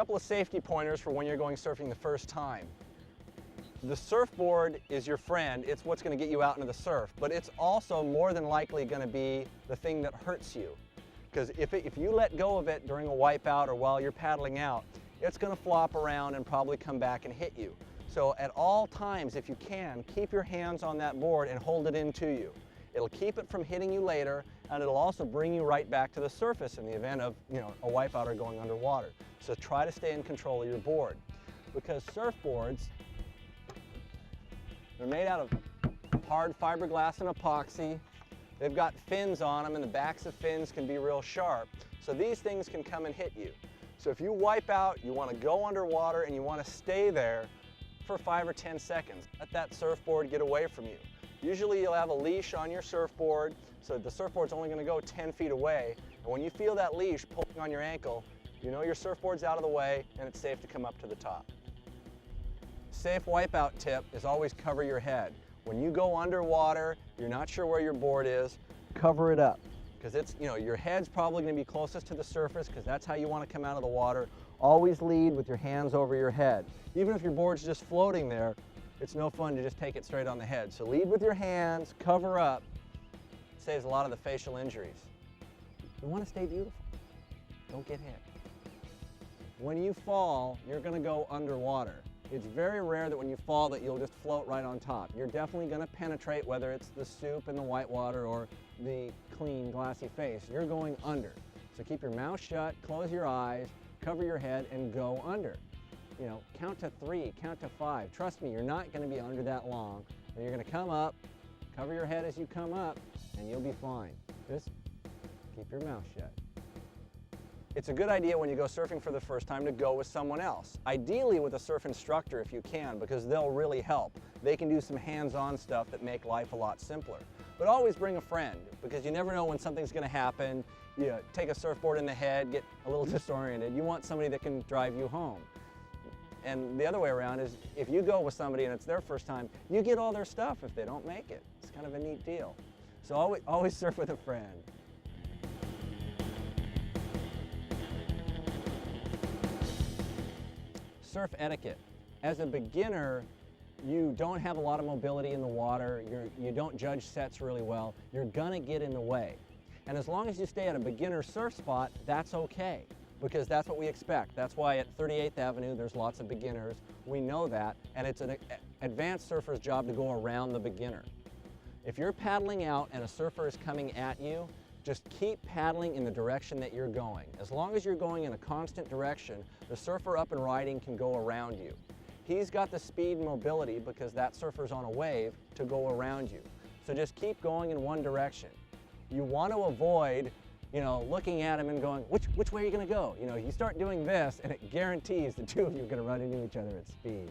couple of safety pointers for when you're going surfing the first time. The surfboard is your friend. It's what's going to get you out into the surf, but it's also more than likely going to be the thing that hurts you. Because if you let go of it during a wipeout or while you're paddling out, it's going to flop around and probably come back and hit you. So at all times, if you can, keep your hands on that board and hold it into you. It'll keep it from hitting you later, and it'll also bring you right back to the surface in the event of, a wipeout or going underwater. So try to stay in control of your board. Because surfboards, they're made out of hard fiberglass and epoxy. They've got fins on them, and the backs of fins can be real sharp. So these things can come and hit you. So if you wipe out, you want to go underwater and you want to stay there for 5 or 10 seconds. Let that surfboard get away from you. Usually you'll have a leash on your surfboard, so the surfboard's only going to go 10 feet away. And when you feel that leash pulling on your ankle, you know your surfboard's out of the way and it's safe to come up to the top. Safe wipeout tip is always cover your head. When you go underwater, you're not sure where your board is, cover it up. Because it's, your head's probably going to be closest to the surface because that's how you want to come out of the water. Always lead with your hands over your head. Even if your board's just floating there, it's no fun to just take it straight on the head. So lead with your hands, cover up. It saves a lot of the facial injuries. You want to stay beautiful. Don't get hit. When you fall, you're going to go underwater. It's very rare that when you fall that you'll just float right on top. You're definitely going to penetrate, whether it's the soup in the white water or the clean, glassy face. You're going under. So keep your mouth shut, close your eyes, cover your head, and go under. Count to 3, count to 5. Trust me, you're not going to be under that long. And you're going to come up, cover your head as you come up, and you'll be fine. Just keep your mouth shut. It's a good idea when you go surfing for the first time to go with someone else. Ideally with a surf instructor if you can, because they'll really help. They can do some hands-on stuff that make life a lot simpler. But always bring a friend, because you never know when something's going to happen. You take a surfboard in the head, get a little disoriented. You want somebody that can drive you home. And the other way around is if you go with somebody and it's their first time, you get all their stuff if they don't make it. It's kind of a neat deal. So always surf with a friend. Surf etiquette. As a beginner, you don't have a lot of mobility in the water, you don't judge sets really well, you're gonna get in the way. And as long as you stay at a beginner surf spot, that's okay, because that's what we expect. That's why at 38th Avenue there's lots of beginners. We know that, and it's an advanced surfer's job to go around the beginner. If you're paddling out and a surfer is coming at you, just keep paddling in the direction that you're going. As long as you're going in a constant direction, the surfer up and riding can go around you. He's got the speed and mobility, because that surfer's on a wave, to go around you. So just keep going in one direction. You want to avoid, looking at him and going, which way are you going to go? You start doing this and it guarantees the two of you are going to run into each other at speed.